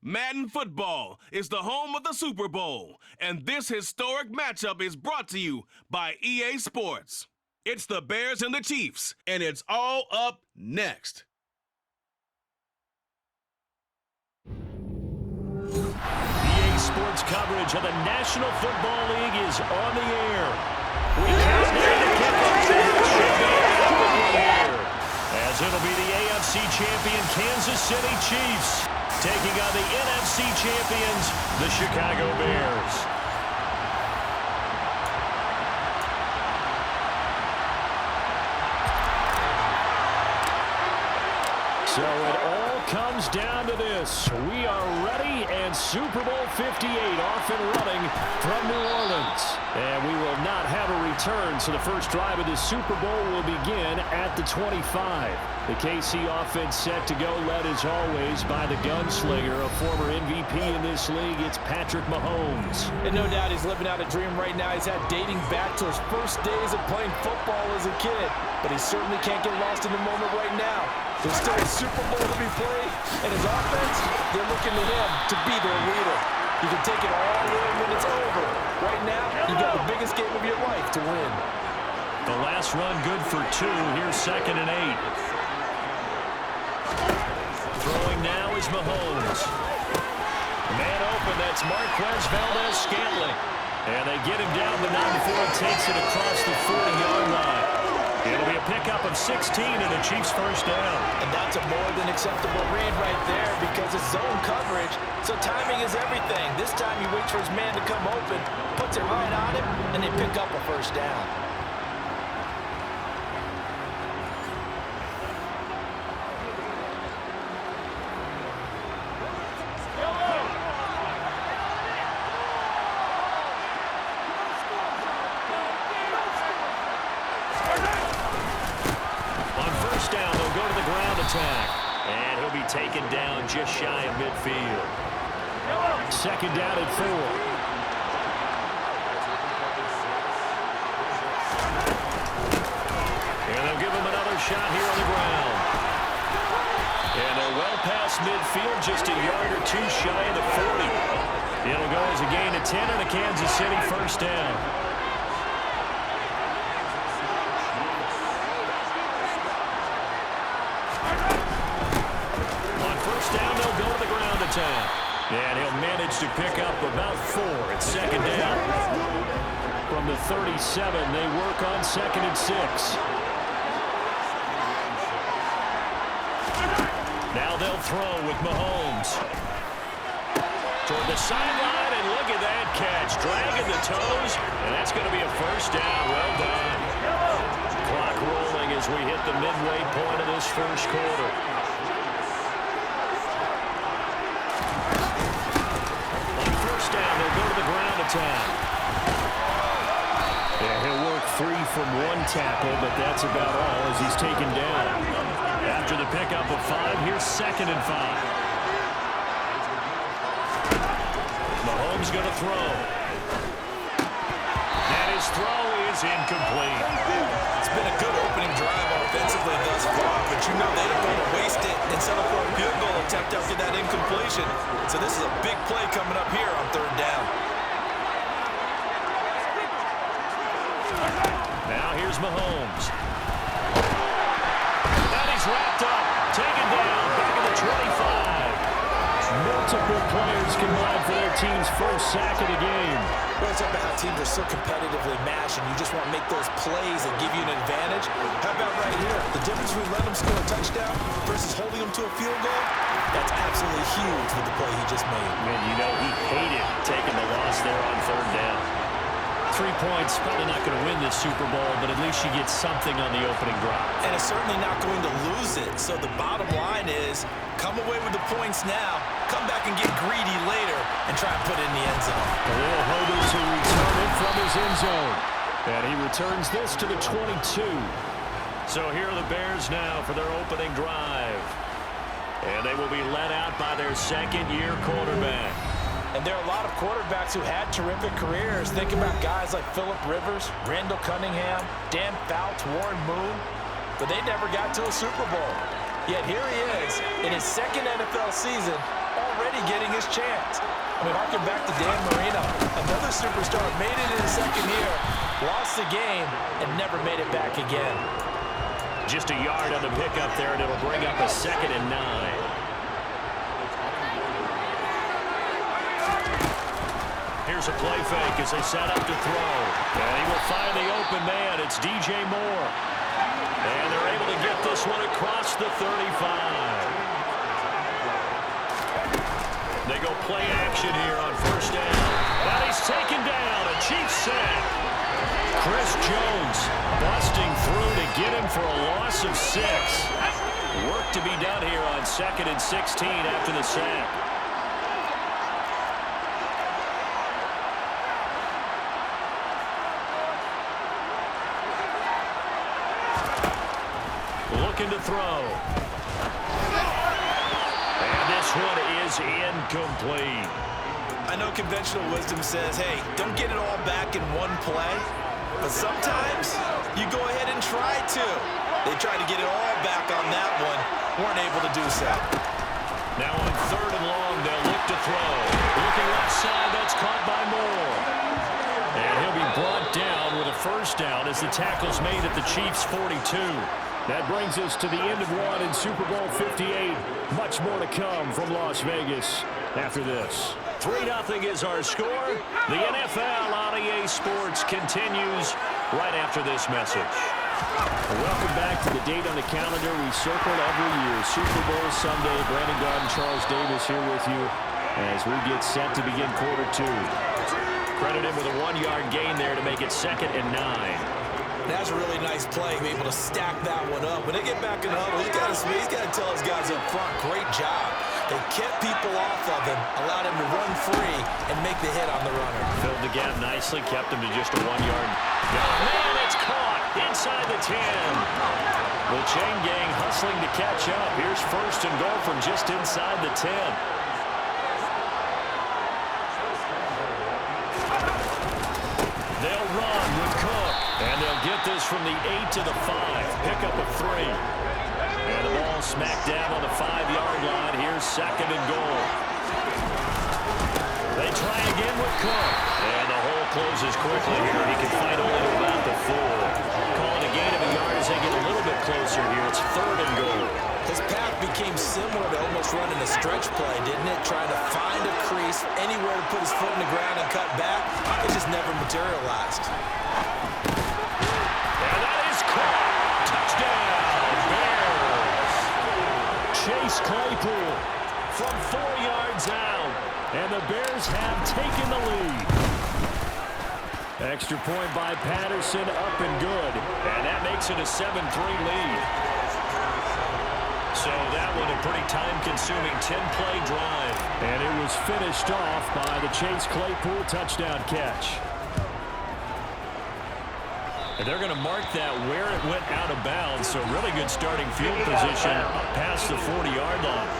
Madden Football is the home of the Super Bowl, and this historic matchup is brought to you by EA Sports. It's the Bears and the Chiefs, and it's all up next. EA Sports coverage of the National Football League is on the air. We count down the kickoff here, as it'll be the AFC champion Kansas City Chiefs taking on the NFC champions, the Chicago Bears. So it all comes down to this. We are ready, and Super Bowl 58 off and running from New Orleans. And we will not have a return, so the first drive of the Super Bowl will begin at the 25. The KC offense set to go, led as always by the gunslinger, a former MVP in this league. It's Patrick Mahomes. And no doubt he's living out a dream right now. He's had dating back to his first days of playing football as a kid. But he certainly can't get lost in the moment right now. There's still a Super Bowl to be played, and his offense, they're looking to him to be their leader. You can take it all in when it's over. Right now, you got the biggest game of your life to win. The last run good for 2. Here's 2nd and 8. Throwing now is Mahomes. Man open, that's Marquez Valdes-Scantling. And they get him down the 9 before he takes it across the 40-yard line. It'll be a pickup of 16 and a Chiefs first down. And that's a more than acceptable read right there because it's zone coverage, so timing is everything. This time he waits for his man to come open, puts it right on him, and they pick up a first down. And he'll be taken down just shy of midfield. 2nd down and 4. And they'll give him another shot here on the ground. And they're well past midfield, just a yard or 2 shy of the 40. It'll go as a gain of 10 and a Kansas City first down. And he'll manage to pick up about 4 at 2nd down. From the 37, they work on 2nd and 6. Now they'll throw with Mahomes. Toward the sideline, and look at that catch. Dragging the toes, and that's going to be a first down. Well done. Clock rolling as we hit the midway point of this first quarter. Yeah, he'll work 3 from 1 tackle, but that's about all as he's taken down. After the pickup of 5, here's 2nd and 5. Mahomes going to throw. And his throw is incomplete. It's been a good opening drive offensively thus far, but you know they don't want to waste it and settle for a field goal attempt after that incompletion. So this is a big play coming up here on 3rd down. Now here's Mahomes. And he's wrapped up. Taken down. Back at the 25. Multiple players combined for their team's first sack of the game. Well, it's about how teams are so competitively matched, and you just want to make those plays that give you an advantage. How about right here? The difference between letting them score a touchdown versus holding them to a field goal, that's absolutely huge with the play he just made. Man, you know he hated taking the loss there on 3rd down. 3 points, probably not going to win this Super Bowl, but at least you get something on the opening drive. And it's certainly not going to lose it. So the bottom line is, come away with the points now, come back and get greedy later, and try and put it in the end zone. Khalil Herbert to return it from his end zone. And he returns this to the 22. So here are the Bears now for their opening drive. And they will be led out by their 2nd-year quarterback. And there are a lot of quarterbacks who had terrific careers. Think about guys like Phillip Rivers, Randall Cunningham, Dan Fouts, Warren Moon. But they never got to a Super Bowl. Yet here he is in his 2nd NFL season, already already getting his chance. I mean, harken back to Dan Marino. Another superstar made it in his second year, lost the game, and never made it back again. Just a yard on the pickup there, and it'll bring up a 2nd and 9. Here's a play fake as they set up to throw. And he will find the open man. It's DJ Moore. And they're able to get this one across the 35. They go play action here on 1st down. And he's taken down. A Chiefs sack. Chris Jones busting through to get him for a loss of 6. Work to be done here on 2nd and 16 after the sack. Looking to throw. And this one is incomplete. I know conventional wisdom says, hey, don't get it all back in one play. But sometimes you go ahead and try to. They tried to get it all back on that one. Weren't able to do so. Now on 3rd and long, they'll look to throw. Looking left side, that's caught by Moore. And he'll be brought down with a 1st down as the tackle's made at the Chiefs' 42. That brings us to the end of one in Super Bowl 58. Much more to come from Las Vegas after this. 3-0 is our score. The NFL on EA Sports continues right after this message. Welcome back to the date on the calendar we circle every year. Super Bowl Sunday. Brandon Garden, Charles Davis here with you as we get set to begin quarter 2. Credit him with a 1-yard gain there to make it 2nd and 9. That's a really nice play, be able to stack that one up. When they get back in the huddle, he's got to tell his guys up front, great job. They kept people off of him, allowed him to run free and make the hit on the runner. Filled the gap nicely, kept him to just a 1-yard. Oh, man, it's caught inside the 10. The chain gang hustling to catch up. Here's 1st and goal from just inside the 10. They'll run with Cook. And they'll get this from the 8 to the 5. Pick up a 3. And the ball smacked down on the 5-yard line. Here's 2nd and goal. They try again with Cook. And the hole closes quickly here. He can fight only to about the 4. Calling a gain of a yard as they get a little bit closer here. It's 3rd and goal. His path became similar to almost running a stretch play, didn't it? Trying to find a crease, anywhere to put his foot in the ground and cut back. It just never materialized. Chase Claypool from 4 yards out, and the Bears have taken the lead. Extra point by Patterson, up and good, and that makes it a 7-3 lead. So that one a pretty time-consuming 10-play drive, and it was finished off by the Chase Claypool touchdown catch. And they're going to mark that where it went out of bounds, so really good starting field position up past the 40-yard line.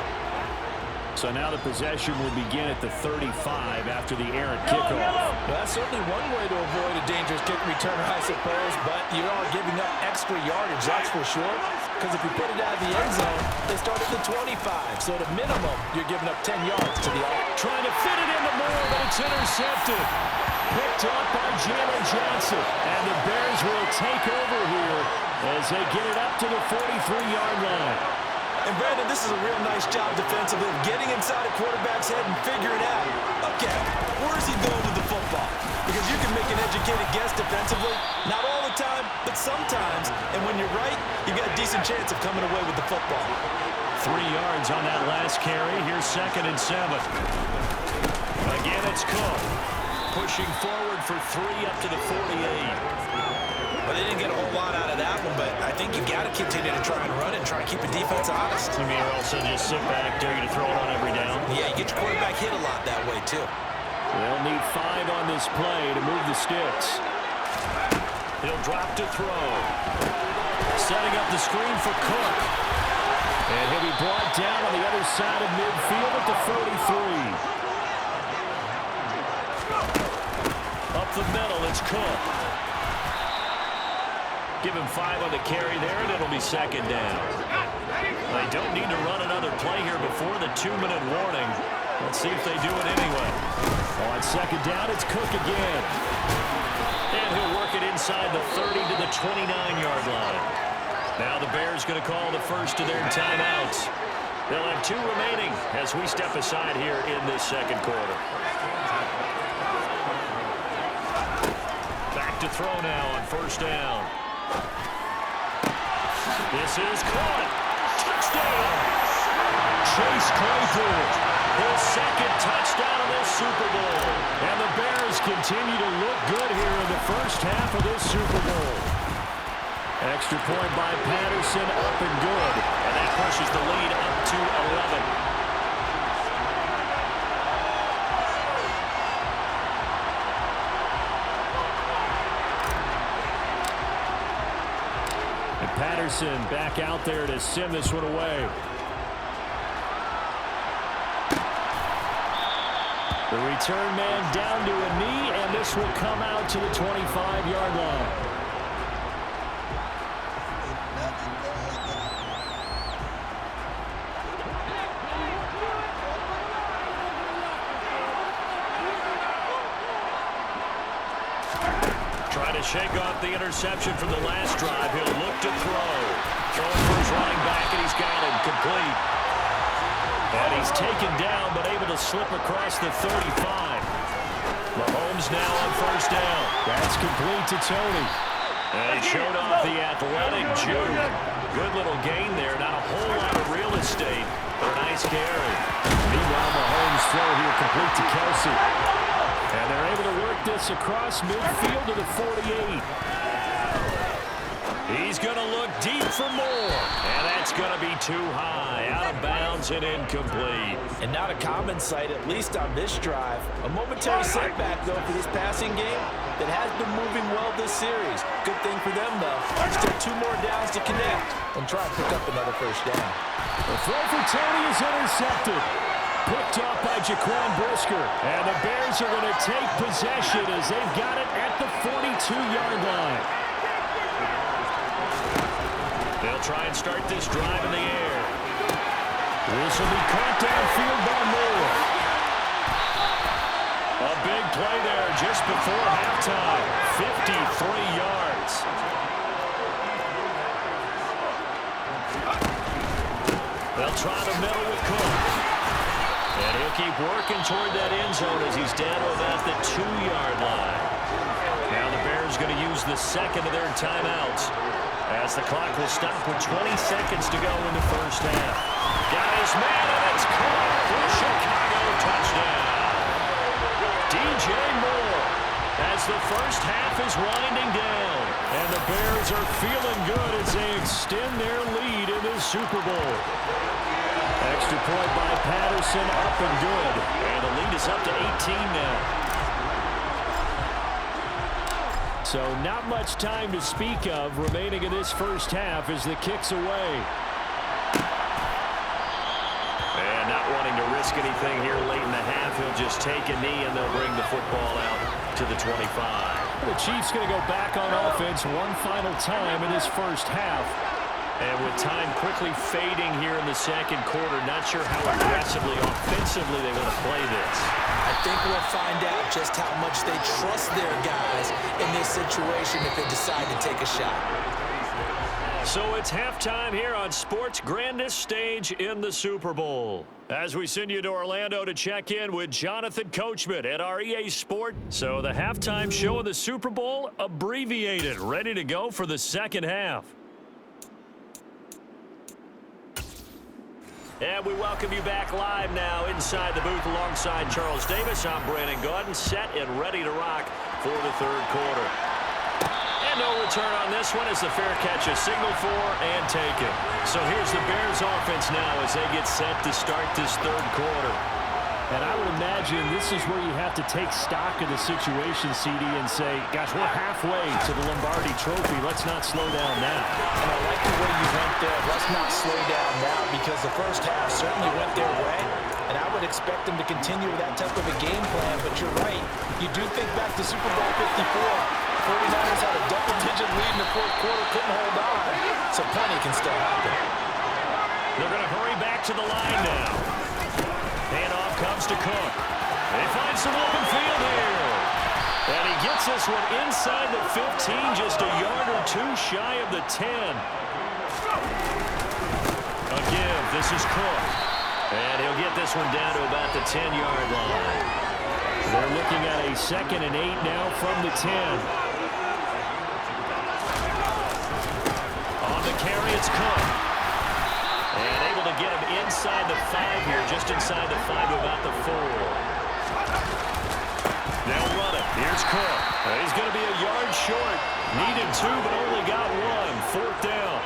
So now the possession will begin at the 35 after the errant kickoff. Well, that's certainly one way to avoid a dangerous kick returner, I suppose, but you are giving up extra yardage, that's for sure. Because if you put it out of the end zone, they start at the 25. So at a minimum, you're giving up 10 yards to the offense. Trying to fit it into Moore, but it's intercepted. Picked up by Jalen Johnson. And the Bears will take over here as they get it up to the 43-yard line. And Brandon, this is a real nice job defensively of getting inside a quarterback's head and figuring out, okay, where's he going with the football? Because you can make an educated guess defensively, not all the time, but sometimes. And when you're right, you got a decent chance of coming away with the football. 3 yards on that last carry. Here's 2nd and 7. Again, it's Cook. Pushing forward for 3 up to the 48. Well, they didn't get a whole lot out of that one, but I think you got to continue to try and run and try to keep the defense honest. You mean also just sit back, dare you to throw it on every down? Yeah, you get your quarterback hit a lot that way, too. They'll need 5 on this play to move the sticks. He'll drop to throw. Setting up the screen for Cook. And he'll be brought down on the other side of midfield at the 43. Up the middle, it's Cook. Give him 5 on the carry there, and it'll be 2nd down. They don't need to run another play here before the 2-minute warning. Let's see if they do it anyway. On second down, it's Cook again. And he'll work it inside the 30 to the 29-yard line. Now the Bears going to call the first of their timeouts. They'll have 2 remaining as we step aside here in this second quarter. Back to throw now on first down. This is caught. Touchdown. Chase Claypool, his second touchdown of this Super Bowl. And the Bears continue to look good here in the first half of this Super Bowl. Extra point by Patterson, up and good. And that pushes the lead up to 11. And Patterson back out there to send this one away. The return man down to a knee, and this will come out to the 25-yard line. Trying to shake off the interception from the last drive. He'll look to throw. Throwing for his running back, and he's got him complete. And he's taken down, but able to slip across the 35. Mahomes now on first down. That's complete to Tony. And he showed off the athletic junior. Good little gain there. Not a whole lot of real estate, but a nice carry. Meanwhile, Mahomes' throw here complete to Kelsey. And they're able to work this across midfield to the 48. He's going to look deep for more. And that's going to be too high. Out of bounds and incomplete. And not a common sight, at least on this drive. A momentary setback, though, for this passing game that has been moving well this series. Good thing for them, though. Still 2 more downs to connect and try and pick up another first down. The throw for Tony is intercepted. Picked off by Jaquan Brisker. And the Bears are going to take possession as they've got it at the 42-yard line. They'll try and start this drive in the air. This will be caught downfield by Moore. A big play there just before halftime. 53 yards. They'll try the middle with Cook. And he'll keep working toward that end zone as he's down to about the 2-yard line. Now the Bears going to use the second of their timeouts as the clock will stop with 20 seconds to go in the first half. Got his man, and it's caught for Chicago touchdown. DJ Moore as the first half is winding down. And the Bears are feeling good as they extend their lead in this Super Bowl. Extra point by Patterson, up and good. And the lead is up to 18 now. So not much time to speak of remaining in this first half as the kick's away. And not wanting to risk anything here late in the half, he'll just take a knee and they'll bring the football out to the 25. The Chiefs going to go back on offense one final time in this first half. And with time quickly fading here in the second quarter, not sure how aggressively, offensively they want to play this. I think we'll find out just how much they trust their guys in this situation if they decide to take a shot. So it's halftime here on sports' grandest stage in the Super Bowl. As we send you to Orlando to check in with Jonathan Coachman at our EA Sport. So the halftime show of the Super Bowl abbreviated, ready to go for the second half. And we welcome you back live now inside the booth alongside Charles Davis. I'm Brandon Gaudin, set and ready to rock for the third quarter. And no return on this one as the fair catch is signaled for and taken. So here's the Bears offense now as they get set to start this third quarter. And I would imagine this is where you have to take stock of the situation, CD, and say, gosh, we're halfway to the Lombardi Trophy. Let's not slow down now. And I like the way you went there. Let's not slow down now because the first half certainly went their way. And I would expect them to continue with that type of a game plan. But you're right. You do think back to Super Bowl 54. 49ers had a double-digit lead in the fourth quarter, couldn't hold on. So plenty can still happen. They're going to hurry back to the line now. Handoff comes to Cook. They find some open field here. And he gets this one inside the 15, just a yard or two shy of the 10. Again, this is Cook. And he'll get this one down to about the 10-yard line. They're looking at a 2nd and 8 now from the 10. On the carry, it's Cook. And able to get him inside the 5 here, just inside the 5 to about the 4. They'll run it. Here's Cook. He's going to be a yard short. Needed 2, but only got 1. 4th down.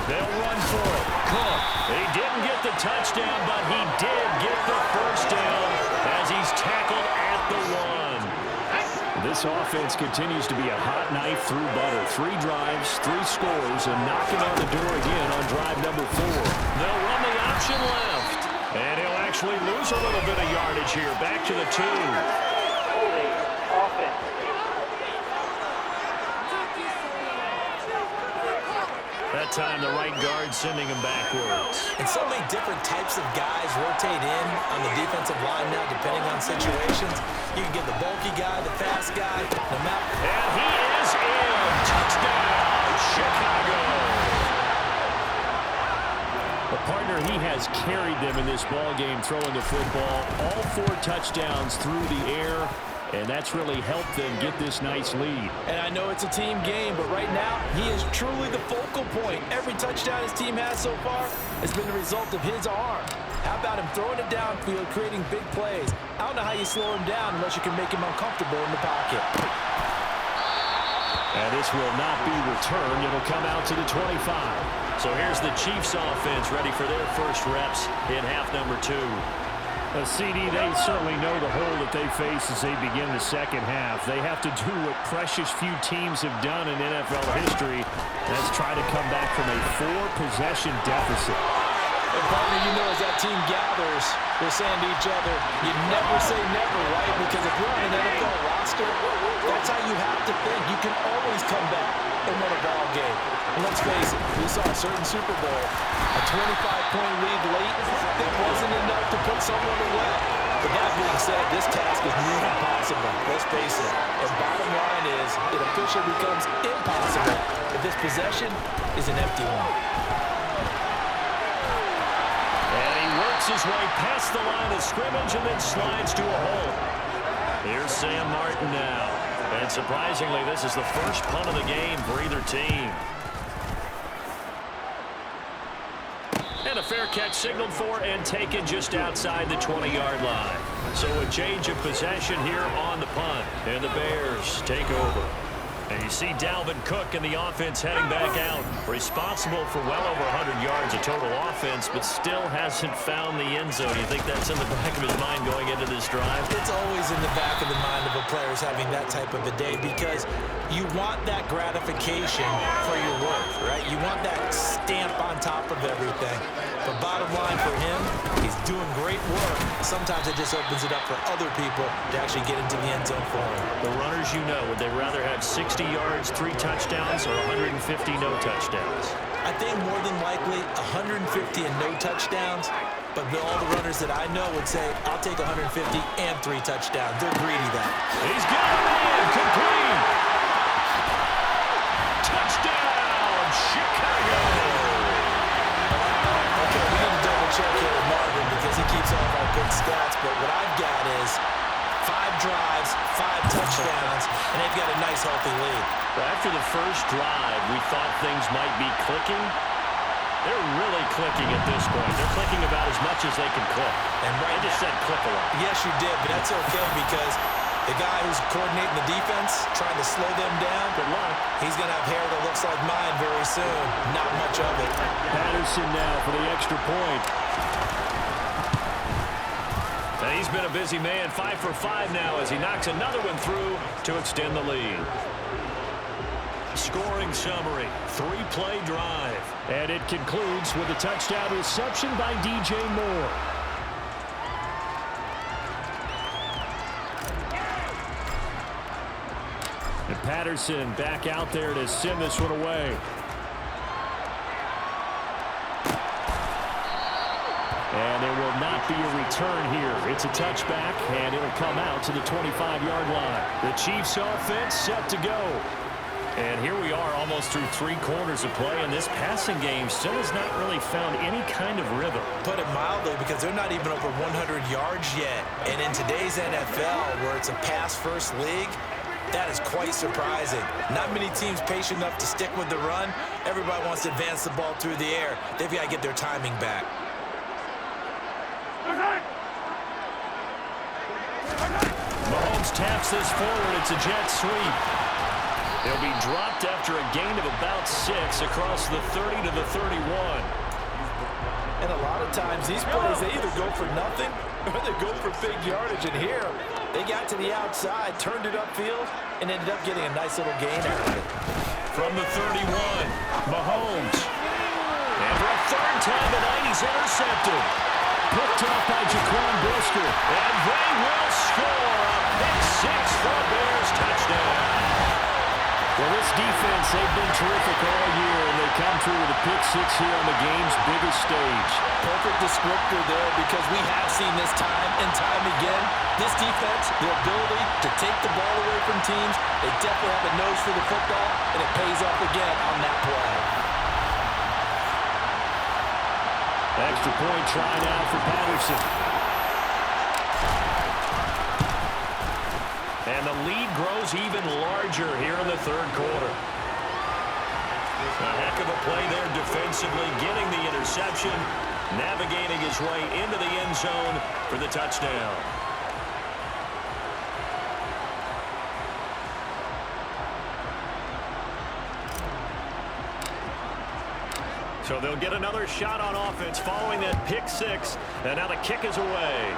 They'll run for it. Cook. He didn't get the touchdown, but he did get the first down as he's tackled at the 1. This offense continues to be a hot knife through butter. 3 drives, 3 scores, and knocking on the door again on drive number 4. They'll run the option left. And he'll actually lose a little bit of yardage here. Back to the 2. That time the right guard sending him backwards. And so many different types of guys rotate in on the defensive line now, depending on situations. You can get the bulky guy, the fast guy, no matter. And he is in. Touchdown, Chicago. The partner, he has carried them in this ball game, throwing the football. All 4 touchdowns through the air, and that's really helped them get this nice lead. And I know it's a team game, but right now, he is truly the focal point. Every touchdown his team has so far has been the result of his arm. How about him throwing it downfield, creating big plays? I don't know how you slow him down unless you can make him uncomfortable in the pocket. And this will not be returned. It'll come out to the 25. So here's the Chiefs offense ready for their first reps in half number 2. CD, they certainly know the hole that they face as they begin the second half. They have to do what precious few teams have done in NFL history. That's try to come back from a 4-possession deficit. And partner, you know, as that team gathers, we're saying to each other, you never say never, right? Because if you're on an NFL roster, that's how you have to think. You can always come back and win a ball game. And let's face it, we saw a certain Super Bowl, a 25-point lead late. That wasn't enough to put someone away. But that being said, this task is near impossible. Let's face it. And bottom line is, it officially becomes impossible if this possession is an empty one. And he works his way past the line of scrimmage and then slides to a hole. Here's Sam Martin now. And surprisingly, this is the first punt of the game for either team. And a fair catch signaled for and taken just outside the 20-yard line. So a change of possession here on the punt. And the Bears take over. And you see Dalvin Cook and the offense heading back out. Responsible for well over 100 yards of total offense, but still hasn't found the end zone. You think that's in the back of his mind going into this drive? It's always in the back of the mind of a player having that type of a day because you want that gratification for your work, right? You want that stamp on top of everything. But bottom line for him, he's doing great work. Sometimes it just opens it up for other people to actually get into the end zone for him. The runners, you know, would they rather have 60 yards, 3 touchdowns, or 150 no touchdowns? I think more than likely 150 and no touchdowns. But all the runners that I know would say, I'll take 150 and 3 touchdowns. They're greedy that. He's got it in. Complete. Touchdown, Chicago. Okay, we need to double check here with Marvin because he keeps all of our good stats. But what I've got is 5 drives, 5 touchdowns, and they've got a nice, healthy lead. Well, after the first drive, we thought things might be clicking. They're really clicking at this point. They're clicking about as much as they can click. And right I just said click a lot. Yes, you did, but that's okay because the guy who's coordinating the defense, trying to slow them down, Good luck. he's going to have hair that looks like mine very soon. Not much of it. Patterson now for the extra point. And he's been a busy man, 5 for 5 now as he knocks another one through to extend the lead. Scoring summary, 3-play drive. And it concludes with a touchdown reception by DJ Moore. And Patterson back out there to send this one away. And there will not be a return here. It's a touchback, and it'll come out to the 25-yard line. The Chiefs offense set to go. And here we are almost through 3 quarters of play, and this passing game still has not really found any kind of rhythm. Put it mildly, because they're not even over 100 yards yet. And in today's NFL, where it's a pass-first league, that is quite surprising. Not many teams patient enough to stick with the run. Everybody wants to advance the ball through the air. They've got to get their timing back. Mahomes taps this forward. It's a jet sweep. He'll be dropped after a gain of about 6 across the 30 to the 31. And a lot of times, these plays, they either go for nothing or they go for big yardage. And here, they got to the outside, turned it upfield, and ended up getting a nice little gain out of it. From the 31, Mahomes. And for a 3rd time tonight, he's intercepted. Picked off by Jaquan Brisker. And they will score a pick 6 for a Bears touchdown. Well, this defense, they've been terrific all year, and they come through with a pick 6 here on the game's biggest stage. Perfect descriptor there, because we have seen this time and time again. This defense, their ability to take the ball away from teams, they definitely have a nose for the football, and it pays off again on that play. Extra point try now for Patterson. And the lead grows even larger here in the 3rd quarter. A heck of a play there defensively, getting the interception, navigating his way into the end zone for the touchdown. So they'll get another shot on offense following that pick 6, and now the kick is away.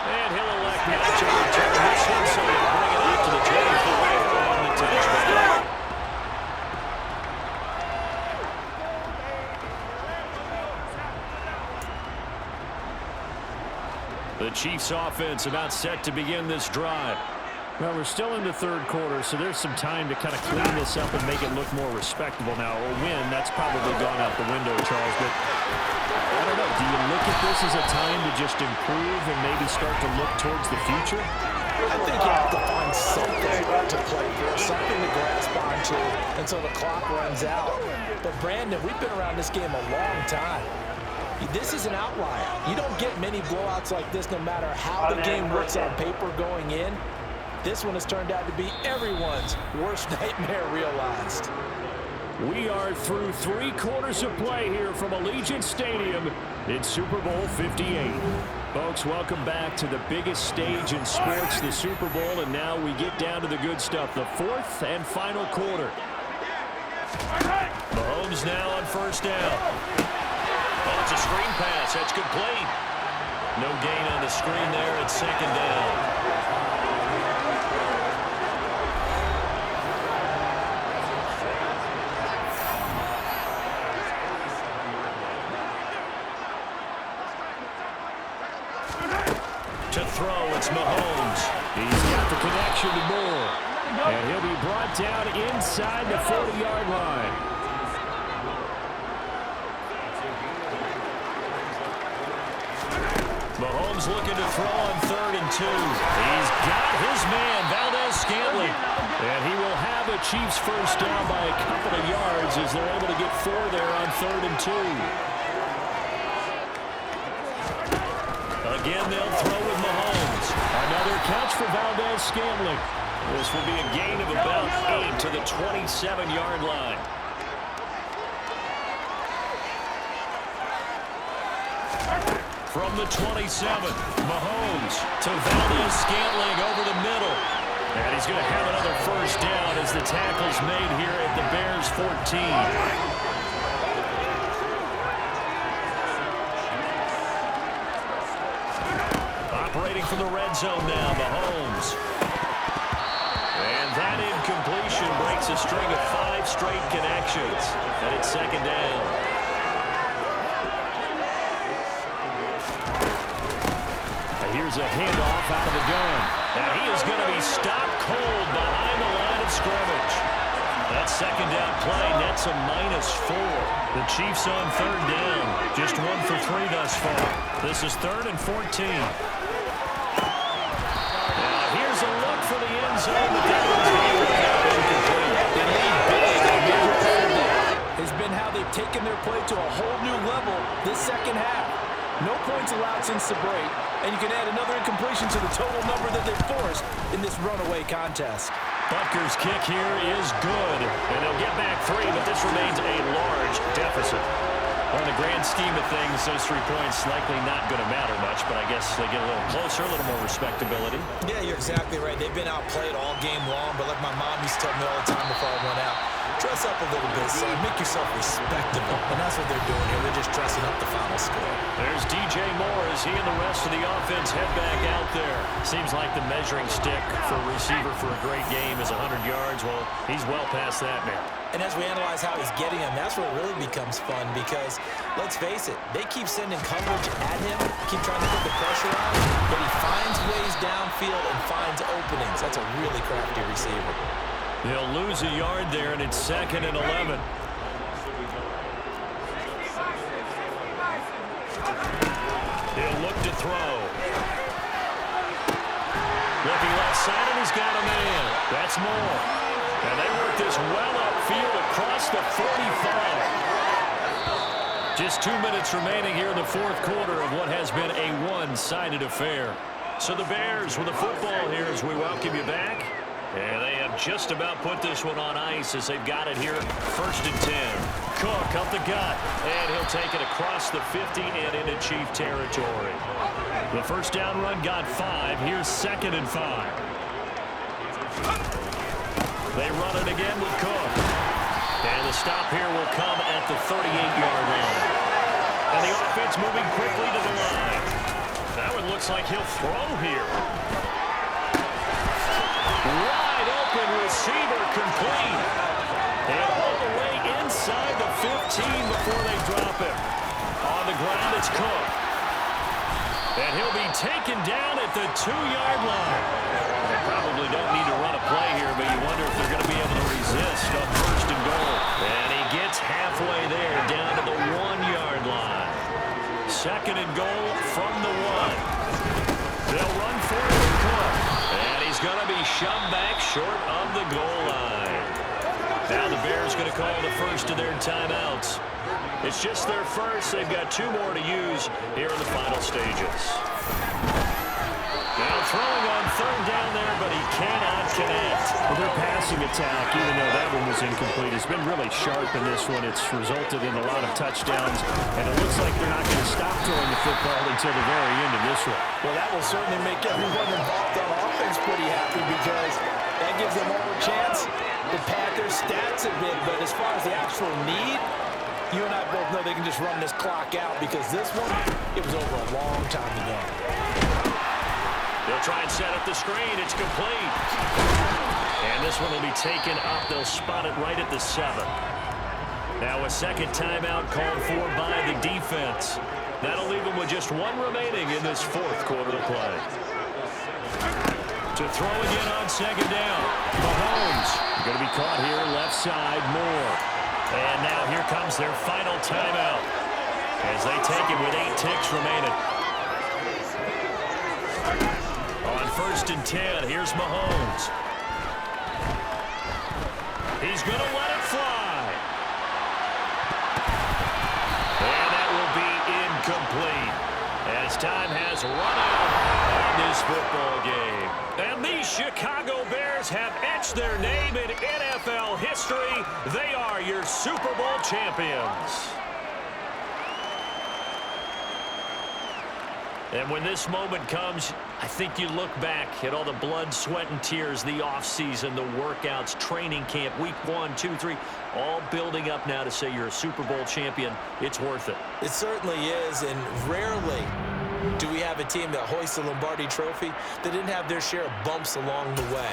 And he'll elect not to return this one, so he'll bring it out to the 25 on the touchback. The Chiefs offense about set to begin this drive. Well, we're still in the 3rd quarter, so there's some time to kind of clean this up and make it look more respectable now. A win, that's probably gone out the window, Charles, but I don't know. Do you look at this as a time to just improve and maybe start to look towards the future? I think you have to find something to play for, something to grasp onto until the clock runs out. But, Brandon, we've been around this game a long time. This is an outlier. You don't get many blowouts like this no matter how the game looks on paper going in. This one has turned out to be everyone's worst nightmare realized. We are through 3 quarters of play here from Allegiant Stadium in Super Bowl 58. Folks, welcome back to the biggest stage in sports, the Super Bowl, and now we get down to the good stuff, the 4th and final quarter. Mahomes now on 1st down. Oh, it's a screen pass. That's complete. No gain on the screen there. It's 2nd down. To throw, it's Mahomes. He's got the connection to Moore. And he'll be brought down inside the 40-yard line. Mahomes looking to throw on 3rd and 2. He's got his man, Valdez-Scantling. And he will have a Chiefs 1st down by a couple of yards as they're able to get 4 there on 3rd and 2. Again, they'll throw with Mahomes. Another catch for Valdez-Scantling. This will be a gain of about 8 to the 27-yard line. From the 27, Mahomes to Valdez-Scantling over the middle. And he's going to have another 1st down as the tackle's made here at the Bears 14. Operating from the red zone now, Mahomes. And that incompletion breaks a string of 5 straight connections. And it's 2nd down. And here's a handoff out of the gun. And he is going to be stopped cold behind the line of scrimmage. A that second down play nets a -4. The Chiefs on third down. Just 1 for 3 thus far. This is 3rd and 14. Now here's a look for the end zone, but that one's incomplete. They lead big, and a major part of that has been how they've taken their play to a whole new level this second half. No points allowed since the break, and you can add another incompletion to the total number that they've forced in this runaway contest. Butker's kick here is good, and they'll get back 3, but this remains a large deficit. On the grand scheme of things, those 3 points likely not going to matter much, but I guess they get a little closer, a little more respectability. Yeah, you're exactly right. They've been outplayed all game long, but like my mom used to tell me all the time before I went out, dress up a little bit, son. Make yourself respectable. And that's what they're doing here. They're just dressing up the final score. There's DJ Moore as he and the rest of the offense head back out there. Seems like the measuring stick for a receiver for a great game is 100 yards. Well, he's well past that now. And as we analyze how he's getting them, that's where it really becomes fun because, let's face it, they keep sending coverage at him, keep trying to put the pressure on, but he finds ways downfield and finds openings. That's a really crafty receiver. He'll lose a yard there, and it's 2nd and 11. He'll look to throw. Looking left side, and he's got a man. That's Moore. And they work this well upfield across the 45. Just 2 minutes remaining here in the 4th quarter of what has been a one-sided affair. So the Bears with the football here as we welcome you back. And they have just about put this one on ice as they've got it here 1st and 10. Cook up the gut, and he'll take it across the 50 and into Chief territory. The first down run got 5. Here's 2nd and 5. They run it again with Cook. And the stop here will come at the 38-yard line. And the offense moving quickly to the line. That one looks like he'll throw here. Wide open receiver complete. And all the way inside the 15 before they drop him. On the ground, it's Cook. And he'll be taken down at the 2-yard line. They probably don't need to run a play here, but you wonder if they're going to be able to resist on 1st and goal. And he gets halfway there, down to the 1-yard line. 2nd and goal from the 1. They'll run for it with Cook. And he's going to be shoved back short of the goal line. Now the Bears going to call the first of their timeouts. It's just their first. They've got 2 more to use here in the final stages. Now throwing on 3rd down there, but he cannot connect. Well, their passing attack, even though that one was incomplete, has been really sharp in this one. It's resulted in a lot of touchdowns, and it looks like they're not going to stop throwing the football until the very end of this one. Well, that will certainly make everyone involved on offense pretty happy because that gives them more chance to pad their stats a bit. But as far as the actual need, you and I both know they can just run this clock out because this one, it was over a long time ago. They'll try and set up the screen. It's complete. And this one will be taken up. They'll spot it right at the 7. Now a second timeout called for by the defense. That'll leave them with just 1 remaining in this 4th quarter of play. To throw again on 2nd down. Mahomes going to be caught here left side. Moore. And now here comes their final timeout as they take it with 8 ticks remaining. On 1st and 10, here's Mahomes. He's going to let it fly. And that will be incomplete as time has run out on this football game. And these Chicago Bears have etched their name in NFL history. They are your Super Bowl champions. And when this moment comes, I think you look back at all the blood, sweat, and tears, the offseason, the workouts, training camp, week 1, 2, 3, all building up now to say you're a Super Bowl champion. It's worth it. It certainly is, and rarely do we have a team that hoists the Lombardi Trophy that didn't have their share of bumps along the way.